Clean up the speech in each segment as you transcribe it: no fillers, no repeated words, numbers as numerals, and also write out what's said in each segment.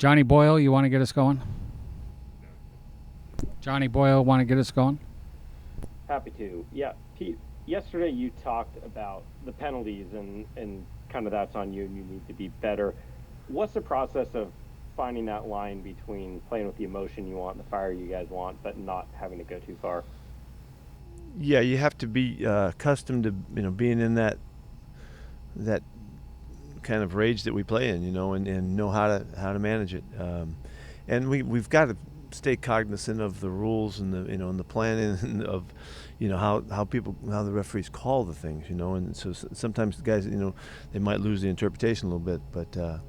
Johnny Boyle, you want to get us going? Johnny Boyle, want to get us going? Happy to. Yeah, Pete, yesterday you talked about the penalties and kind of that's on you and you need to be better. What's the process of finding that line between playing with the emotion you want, the fire you guys want, but not having to go too far? Yeah, you have to be accustomed to being in that kind of rage that we play in, and know how to manage it. And we've got to stay cognizant of the rules and the planning and of how the referees call the things, and so sometimes the guys they might lose the interpretation a little bit, but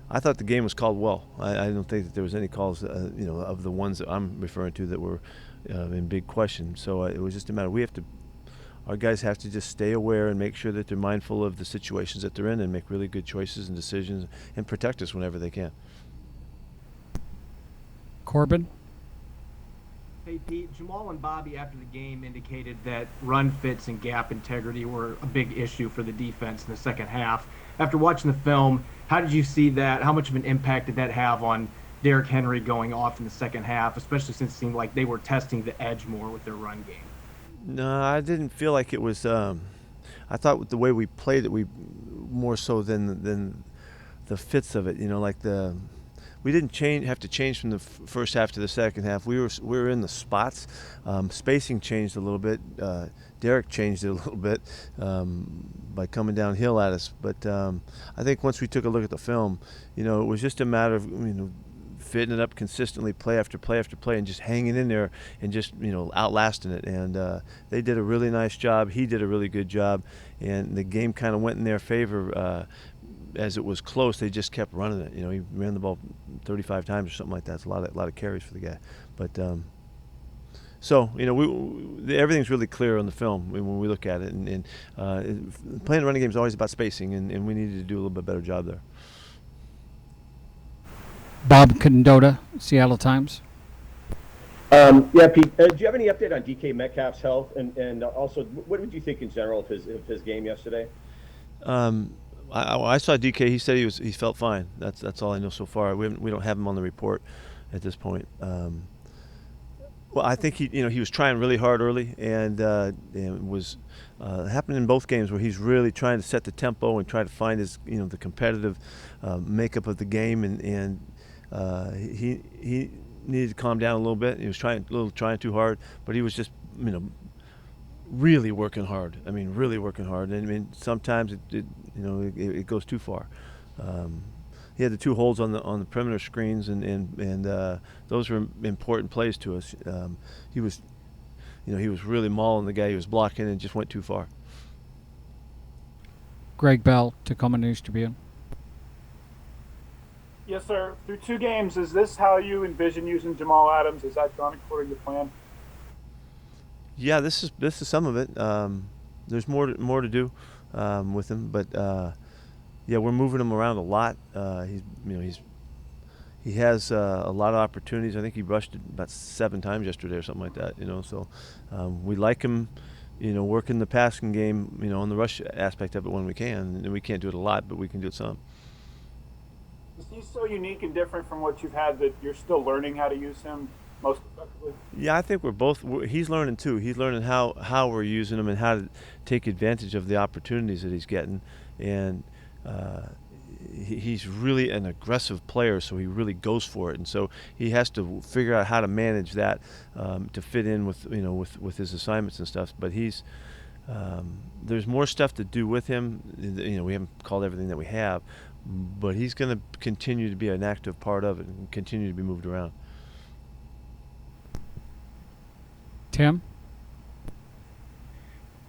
I thought the game was called well. I don't think that there was any calls of the ones that I'm referring to that were in big question. So it was just a matter our guys have to just stay aware and make sure that they're mindful of the situations that they're in and make really good choices and decisions and protect us whenever they can. Corbin? Hey, Pete, Jamal and Bobby after the game indicated that run fits and gap integrity were a big issue for the defense in the second half. After watching the film, how did you see that? How much of an impact did that have on Derrick Henry going off in the second half, especially since it seemed like they were testing the edge more with their run game? No, I didn't feel like it was. I thought with the way we played it, we more so than the fits of it. We didn't have to change from the first half to the second half. We were in the spots. Spacing changed a little bit. Derrick changed it a little bit by coming downhill at us. But I think once we took a look at the film, it was just a matter of fitting it up consistently, play after play after play, and just hanging in there and just outlasting it. And they did a really nice job. He did a really good job, and the game kind of went in their favor. As it was close, they just kept running it. He ran the ball 35 times or something like that. It's a lot of carries for the guy. But everything's really clear on the film when we look at it. And playing a running game is always about spacing, and we needed to do a little bit better job there. Bob Condotta, Seattle Times. Yeah, Pete, do you have any update on DK Metcalf's health? And also, what did you think in general of his game yesterday? I saw DK. He said he felt fine. That's all I know so far. We don't have him on the report at this point. Well, I think he was trying really hard early, and it was happening in both games where he's really trying to set the tempo and try to find his the competitive makeup of the game, and he needed to calm down a little bit. He was trying too hard, but he was just really working hard. I mean, really working hard. And sometimes it goes too far. He had the two holds on the perimeter screens, and those were important plays to us. He was really mauling the guy he was blocking and just went too far. Greg Bell, Tacoma News Tribune. Yes, sir. Through two games, is this how you envision using Jamal Adams? Is that gone according to plan? Yeah, this is some of it. There's more to do with him, but yeah, we're moving him around a lot. He has a lot of opportunities. I think he rushed it about 7 times yesterday or something like that. So we like him. Working the passing game. On the rush aspect of it when we can, and we can't do it a lot, but we can do it some. Is he so unique and different from what you've had that you're still learning how to use him most effectively? Yeah, I think he's learning too. He's learning how we're using him and how to take advantage of the opportunities that he's getting. And he's really an aggressive player, so he really goes for it. And so he has to figure out how to manage that to fit in with his assignments and stuff. But there's more stuff to do with him. We haven't called everything that we have, but he's going to continue to be an active part of it and continue to be moved around. Tim?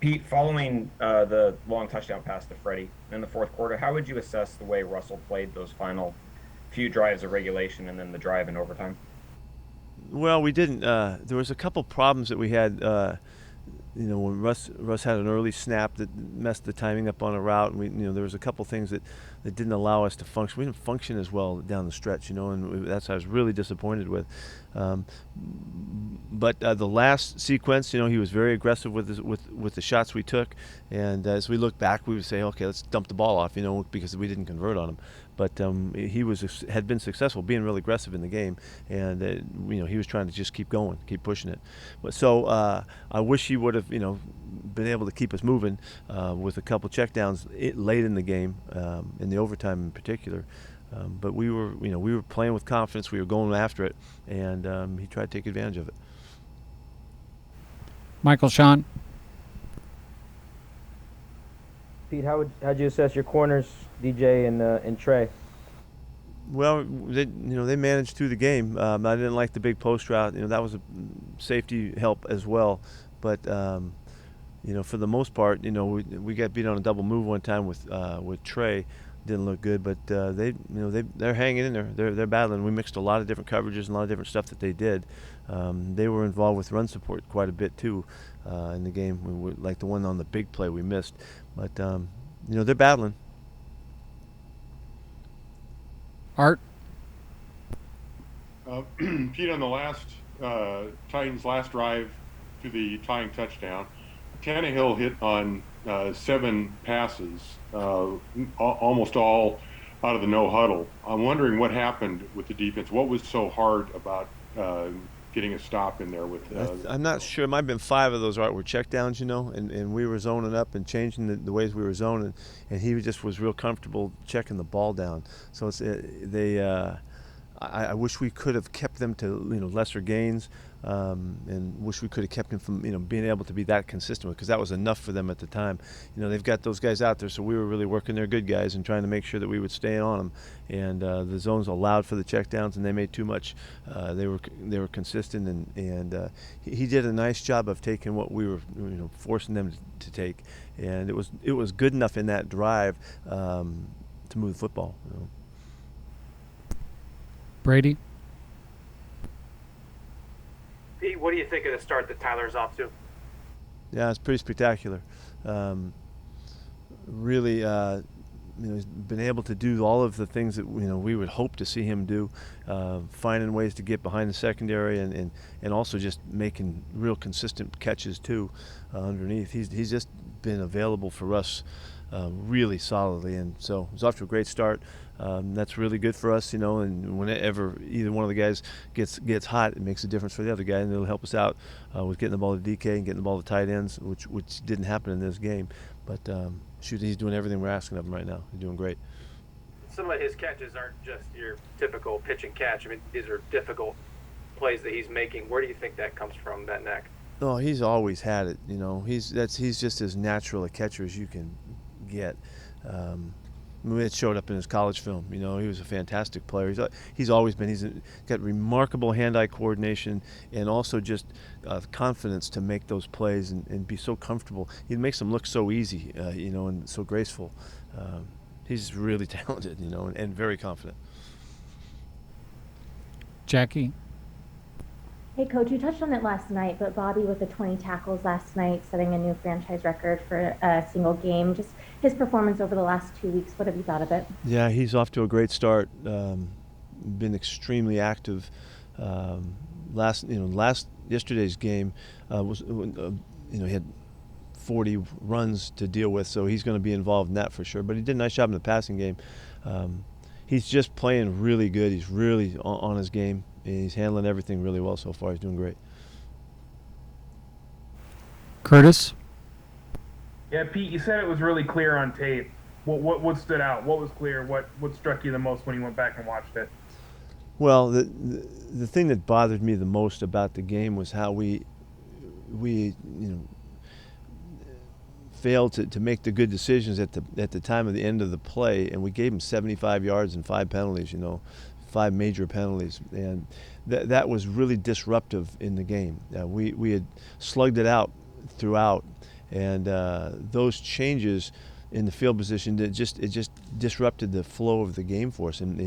Pete, following the long touchdown pass to Freddie in the fourth quarter, how would you assess the way Russell played those final few drives of regulation and then the drive in overtime? Well, we didn't. There was a couple problems that we had. When Russ had an early snap that messed the timing up on a route, and there was a couple things that that didn't allow us to function. We didn't function as well down the stretch, and that's what I was really disappointed with. But the last sequence, he was very aggressive with the shots we took, and as we look back, we would say, okay, let's dump the ball off, because we didn't convert on him. But he had been successful, being really aggressive in the game, and he was trying to just keep going, keep pushing it. But so I wish he would have, been able to keep us moving with a couple checkdowns late in the game, in the overtime in particular. But we were playing with confidence. We were going after it, and he tried to take advantage of it. Michael Sean. Pete, how'd you assess your corners, DJ and Trey? Well, they managed through the game. I didn't like the big post route. That was a safety help as well. But for the most part, we got beat on a double move one time with Trey. Didn't look good, but they're hanging in there. They're battling. We mixed a lot of different coverages and a lot of different stuff that they did. They were involved with run support quite a bit too in the game. Like the one on the big play we missed, but they're battling. Art. Pete, on the last Titans' last drive to the tying touchdown, Tannehill hit on 7 passes, almost all out of the no huddle. I'm wondering what happened with the defense. What was so hard about getting a stop in there with? I'm not sure. It might have been 5 of those were checkdowns, and we were zoning up and changing the ways we were zoning, and he just was real comfortable checking the ball down. So I wish we could have kept them to lesser gains, and wish we could have kept him from being able to be that consistent, because that was enough for them at the time. They've got those guys out there, so we were really working their good guys and trying to make sure that we would stay on them. And the zones allowed for the checkdowns, and they made too much. They were consistent, and he did a nice job of taking what we were forcing them to take, and it was good enough in that drive to move the football. Brady. Pete, what do you think of the start that Tyler's off to? Yeah, it's pretty spectacular. Really, he's been able to do all of the things that we would hope to see him do, finding ways to get behind the secondary and also just making real consistent catches too underneath. He's just been available for us really solidly, and so he's off to a great start. That's really good for us, and whenever either one of the guys gets hot, it makes a difference for the other guy, and it'll help us out with getting the ball to DK and getting the ball to tight ends, which didn't happen in this game. But he's doing everything we're asking of him right now. He's doing great. Some of his catches aren't just your typical pitch and catch. I mean, these are difficult plays that he's making. Where do you think that comes from, that neck? Oh, he's always had it. He's just as natural a catcher as you can get. It showed up in his college film. He was a fantastic player. He's always been. He's got remarkable hand-eye coordination and also just confidence to make those plays and be so comfortable. He makes them look so easy, and so graceful. He's really talented, and very confident. Jackie. Hey, Coach, you touched on it last night, but Bobby with the 20 tackles last night, setting a new franchise record for a single game. Just his performance over the last 2 weeks, what have you thought of it? Yeah, he's off to a great start. Been extremely active. Yesterday's game was he had 40 runs to deal with, so he's going to be involved in that for sure. But he did a nice job in the passing game. He's just playing really good. He's really on his game. He's handling everything really well so far. He's doing great. Curtis. Yeah, Pete, you said it was really clear on tape. What stood out? What was clear? What struck you the most when you went back and watched it? Well, the thing that bothered me the most about the game was how we failed to make the good decisions at the time of the end of the play, and we gave him 75 yards and 5 penalties. 5 major penalties, and that was really disruptive in the game. We had slugged it out throughout, and those changes in the field position, it just disrupted the flow of the game for us, and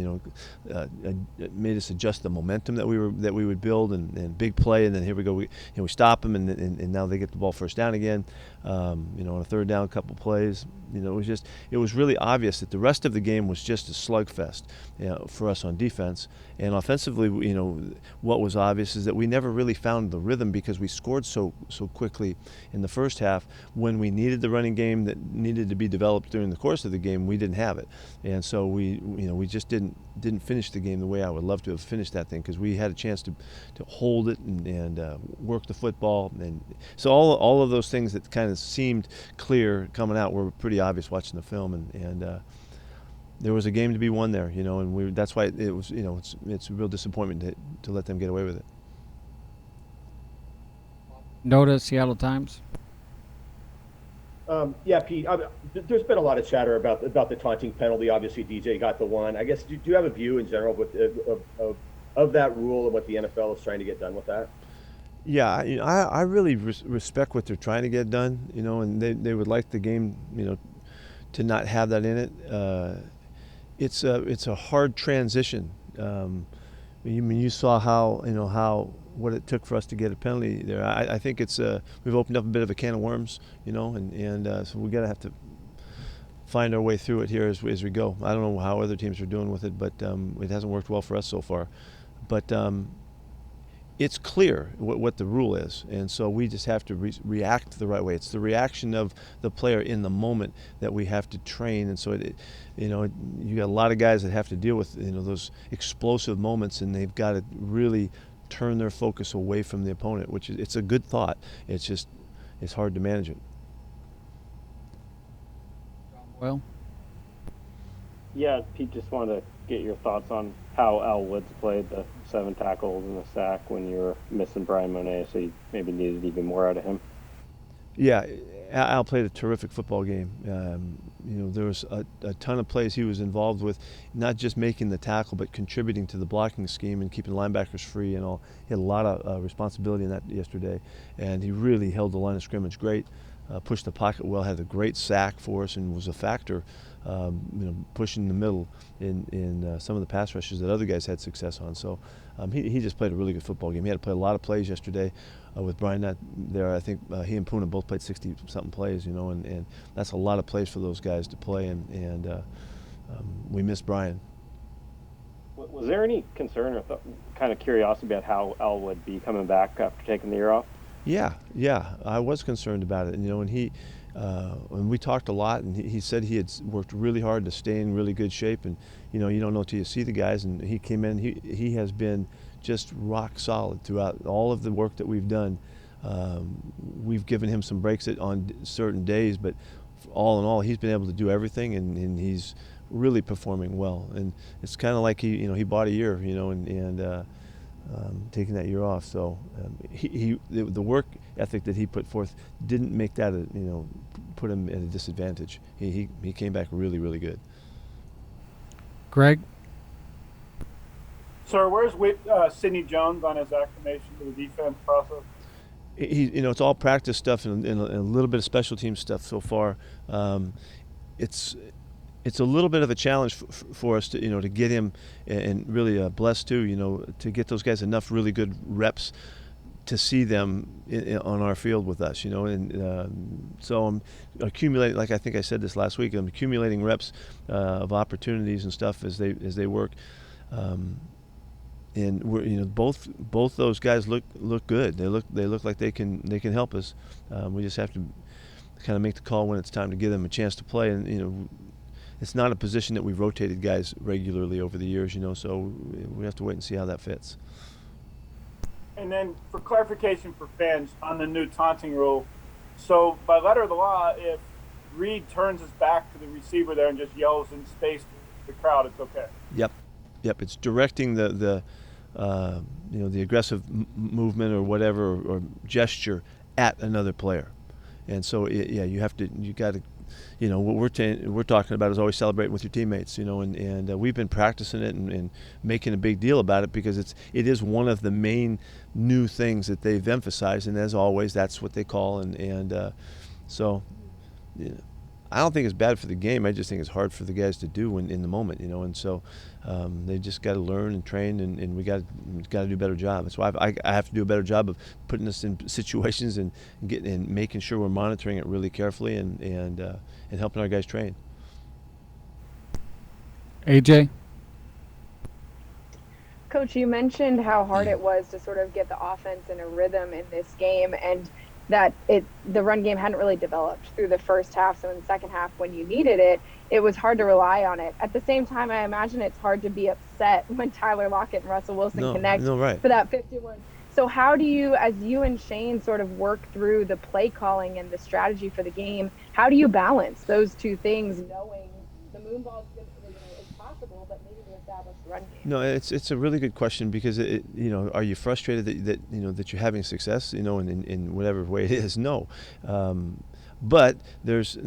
it made us adjust the momentum that we would build, and big play, and then here we go, we stop them, and now they get the ball first down again, on a third down, couple plays. It was really obvious that the rest of the game was just a slugfest for us on defense, and offensively, what was obvious is that we never really found the rhythm because we scored so quickly in the first half. When we needed the running game that needed to be developed during the course of the game, we didn't have it, and so we just didn't finish the game the way I would love to have finished that thing, because we had a chance to hold it and work the football, and so all of those things that kind of seemed clear coming out were pretty obvious watching the film, and there was a game to be won there, and that's why it was, it's a real disappointment to let them get away with it. Noda, Seattle Times. Yeah, Pete, there's been a lot of chatter about the taunting penalty. Obviously, DJ got the one. I guess, do you have a view in general of that rule and what the NFL is trying to get done with that? Yeah, I really respect what they're trying to get done, and they would like the game, to not have that in it. It's a hard transition. You saw how what it took for us to get a penalty there. I think we've opened up a bit of a can of worms, and so we have to find our way through it here as we go. I don't know how other teams are doing with it, but it hasn't worked well for us so far. But it's clear what the rule is, and so we just have to react the right way. It's the reaction of the player in the moment that we have to train, and so you got a lot of guys that have to deal with those explosive moments, and they've got to really turn their focus away from the opponent, which it's a good thought. It's hard to manage it. Well, yeah, Pete, just wanted to get your thoughts on how Al Woods played, the 7 tackles and the sack when you were missing Brian Monet, so you maybe needed even more out of him. Yeah, Al played a terrific football game. There was a ton of plays he was involved with, not just making the tackle, but contributing to the blocking scheme and keeping linebackers free and all. He had a lot of responsibility in that yesterday, and he really held the line of scrimmage great, pushed the pocket well, had a great sack for us, and was a factor, pushing the middle in some of the pass rushes that other guys had success on. So he just played a really good football game. He had to play a lot of plays yesterday. With Brian not there, I think he and Puna both played 60-something plays, and that's a lot of plays for those guys to play, and we missed Brian. Was there any concern or kind of curiosity about how Al would be coming back after taking the year off? Yeah, I was concerned about it, and we talked a lot, and he said he had worked really hard to stay in really good shape, and you don't know till you see the guys, and he came in, he has been just rock solid throughout all of the work that we've done. We've given him some breaks on certain days, but all in all, he's been able to do everything, and he's really performing well. And it's kind of like he bought a year, and taking that year off. So the work ethic that he put forth didn't make that put him at a disadvantage. He came back really, really good. Greg. Sir, where's Sidney Jones on his acclimation to the defense process? It's all practice stuff and a little bit of special team stuff so far. It's a little bit of a challenge for us to get him, and really blessed too, to get those guys enough really good reps to see them on our field with us, and so I'm accumulating, like I think I said this last week, I'm accumulating reps of opportunities and stuff as they work. And we're, both those guys look good. They look like they can help us. We just have to kind of make the call when it's time to give them a chance to play. And it's not a position that we've rotated guys regularly over the years. So we have to wait and see how that fits. And then for clarification for fans on the new taunting rule, so by letter of the law, if Reed turns his back to the receiver there and just yells in space to the crowd, it's okay. Yep. It's directing the aggressive movement or whatever or gesture at another player, and so you got to, what we're talking about is always celebrating with your teammates, and we've been practicing it and making a big deal about it because it is one of the main new things that they've emphasized, and as always, that's what they call, and so. I don't think it's bad for the game. I just think it's hard for the guys to do in the moment, and so they just got to learn and train, and we got to do a better job. That's why I have to do a better job of putting us in situations and making sure we're monitoring it really carefully and helping our guys train. AJ? Coach, you mentioned how hard it was to sort of get the offense in a rhythm in this game, and that the run game hadn't really developed through the first half. So in the second half, when you needed it, it was hard to rely on it. At the same time, I imagine it's hard to be upset when Tyler Lockett and Russell Wilson connect right. for that 51. So how do you, as you and Shane sort of work through the play calling and the strategy for the game, how do you balance those two things, knowing the moon ball is possible, but maybe to establish the run game? No, it's a really good question, because are you frustrated that you're having success, in whatever way it is? No. But there's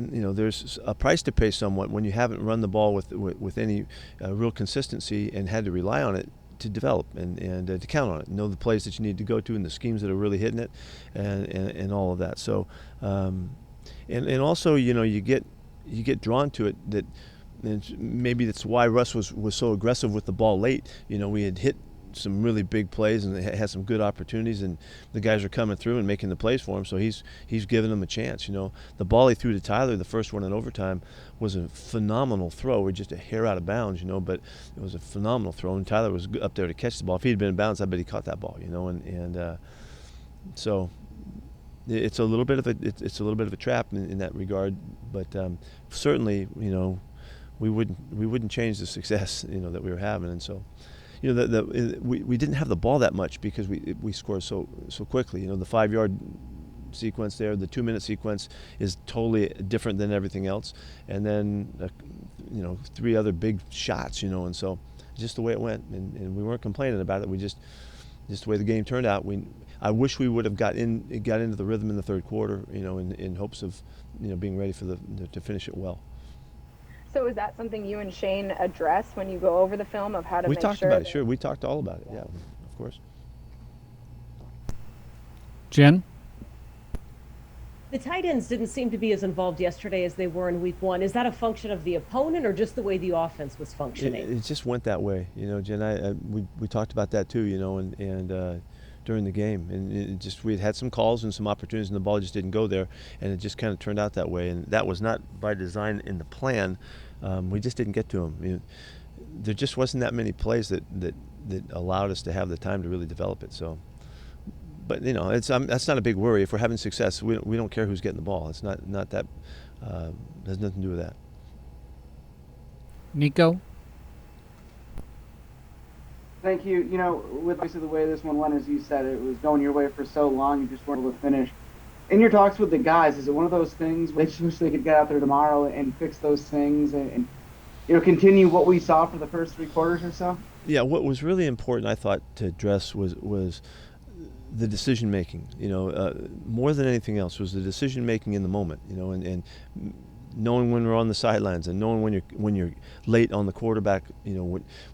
a price to pay somewhat when you haven't run the ball with any real consistency and had to rely on it to develop and to count on it, know the plays that you need to go to and the schemes that are really hitting it, and all of that. So and also you get drawn to it, that and maybe that's why Russ was so aggressive with the ball late. We had hit some really big plays and had some good opportunities, and the guys are coming through and making the plays for him, so he's giving them a chance. The ball he threw to Tyler, the first one in overtime, was a phenomenal throw. We're just a hair out of bounds, but it was a phenomenal throw, and Tyler was up there to catch the ball. If he'd been in bounds, I bet he caught that ball. So it's a little bit of a trap in that regard, but certainly we wouldn't change the success that we were having. And so we didn't have the ball that much because we scored so quickly. The 5-yard sequence there, the 2-minute sequence is totally different than everything else, and then 3 other big shots, and so just the way it went, and we weren't complaining about it. We just the way the game turned out. I wish we would have got into the rhythm in the third quarter, in hopes of being ready to finish it well. So is that something you and Shane address when you go over the film of how to make sure? We talked about it, sure. We talked all about it, yeah, of course. Jen? The tight ends didn't seem to be as involved yesterday as they were in week 1. Is that a function of the opponent or just the way the offense was functioning? It just went that way, Jen. We talked about that too, and during the game, and we had some calls and some opportunities, and the ball just didn't go there, and it just kind of turned out that way. And that was not by design in the plan. We just didn't get to them. There just wasn't that many plays that allowed us to have the time to really develop it. So, but it's that's not a big worry. If we're having success, we don't care who's getting the ball. It's not that has nothing to do with that. Nico? Thank you. With obviously the way this one went, as you said, it was going your way for so long, you just weren't able to finish. In your talks with the guys, is it one of those things where they just wish they could get out there tomorrow and fix those things and continue what we saw for the first 3 quarters or so? Yeah, what was really important, I thought, to address was the decision making. More than anything else was the decision making in the moment. And knowing when we're on the sidelines and knowing when you're late on the quarterback.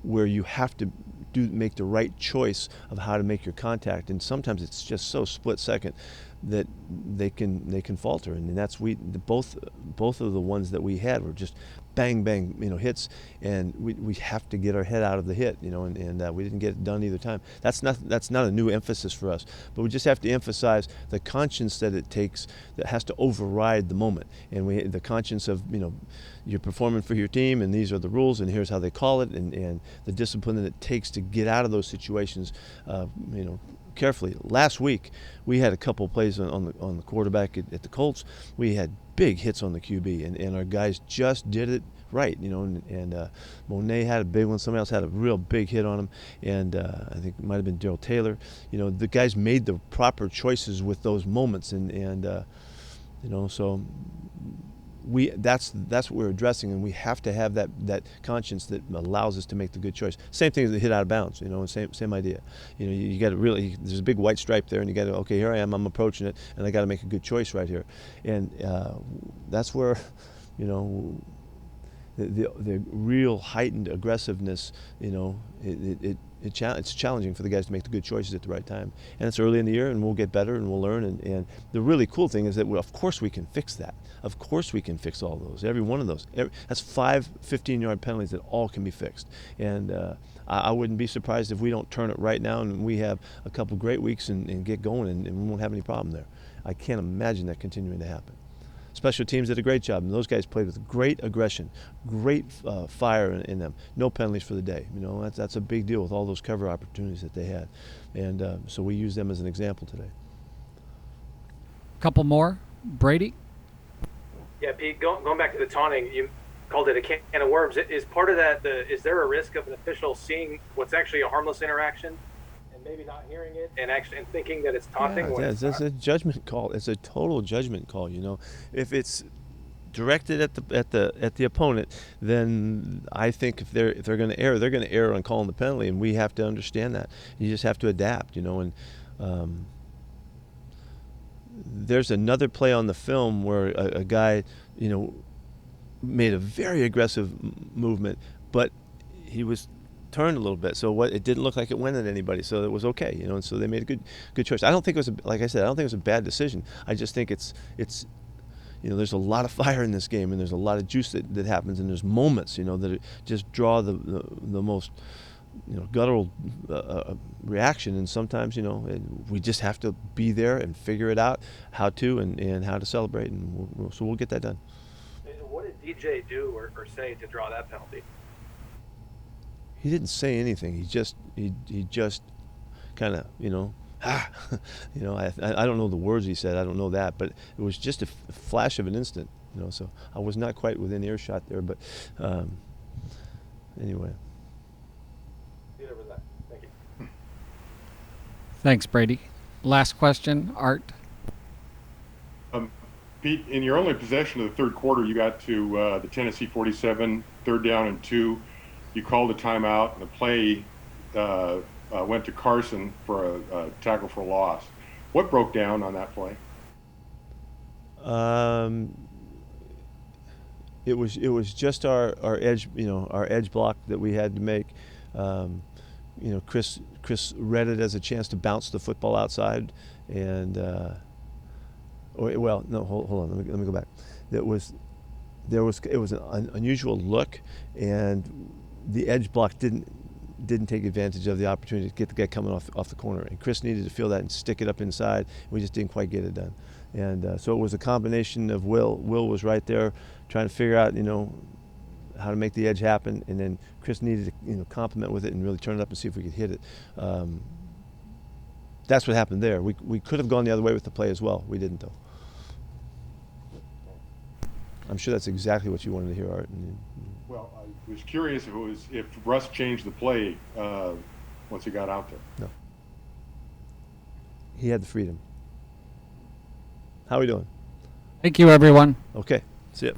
Where you have to make the right choice of how to make your contact, and sometimes it's just so split second that they can falter, and that's both of the ones that we had were just bang bang hits, and we have to get our head out of the hit, and we didn't get it done either time. That's not a new emphasis for us, but we just have to emphasize the conscience that it takes, that has to override the moment, and the conscience of you're performing for your team, and these are the rules, and here's how they call it, and the discipline that it takes to get out of those situations, carefully. Last week, we had a couple plays on the quarterback at the Colts. We had big hits on the QB, and our guys just did it right, and Monet had a big one. Somebody else had a real big hit on him, and I think it might have been Daryl Taylor. The guys made the proper choices with those moments, and so that's what we're addressing, and we have to have that conscience that allows us to make the good choice. Same thing as the hit out of bounds, same idea. You got to really, there's a big white stripe there, and you got to, okay, here I am, I'm approaching it, and I got to make a good choice right here, and that's where, the real heightened aggressiveness, it it's challenging for the guys to make the good choices at the right time. And it's early in the year, and we'll get better and we'll learn. And the really cool thing is that, of course, we can fix that. Of course, we can fix all those. Every one of those. That's 5 15-yard penalties that all can be fixed. And I wouldn't be surprised if we don't turn it right now and we have a couple great weeks and get going, and we won't have any problem there. I can't imagine that continuing to happen. Special teams did a great job, and those guys played with great aggression, great fire in them. No penalties for the day. You know, that's a big deal with all those cover opportunities that they had, and so we use them as an example today. Couple more, Brady. Yeah, Pete. Going back to the taunting, you called it a can of worms. Is part of that is there a risk of an official seeing what's actually a harmless interaction and maybe not hearing it and thinking that it's taunting? Yeah, it's a judgment call. It's a total judgment call. You know, if it's directed at the opponent, then I think if they're going to err, they're going to err on calling the penalty, and we have to understand that. You just have to adapt. You know, and there's another play on the film where a guy, you know, made a very aggressive movement, but he was turned a little bit, so it didn't look like it went at anybody, so it was okay, you know, and so they made a good choice. I don't think it was like I said, I don't think it was a bad decision. I just think it's you know, there's a lot of fire in this game, and there's a lot of juice that happens, and there's moments, you know, that just draw the most, you know, guttural reaction, and sometimes, you know, we just have to be there and figure it out how to and how to celebrate, and so we'll get that done. What did DJ do or say to draw that penalty? He didn't say anything. He just kind of, you know, you know, I don't know the words he said. I don't know that, but it was just a flash of an instant, you know. So I was not quite within earshot there, but anyway. Neither was I. Thank you. Thanks, Brady. Last question, Art. Pete, in your only possession of the third quarter, you got to the Tennessee 47, 3rd down and 2. You called a timeout, and the play went to Carson for a tackle for loss. What broke down on that play? It was just our edge, you know, our edge block that we had to make. You know, Chris read it as a chance to bounce the football outside, and well, no, hold on, let me go back. It was an unusual look, and the edge block didn't take advantage of the opportunity to get the guy coming off the corner, and Chris needed to feel that and stick it up inside. We just didn't quite get it done, and so it was a combination of Will was right there trying to figure out, you know, how to make the edge happen, and then Chris needed to, you know, complement with it and really turn it up and see if we could hit it. That's what happened there. We could have gone the other way with the play as well. We didn't, though. I'm sure that's exactly what you wanted to hear, Art. Well, I was curious if Russ changed the play once he got out there. No. He had the freedom. How are we doing? Thank you, everyone. Okay. See ya.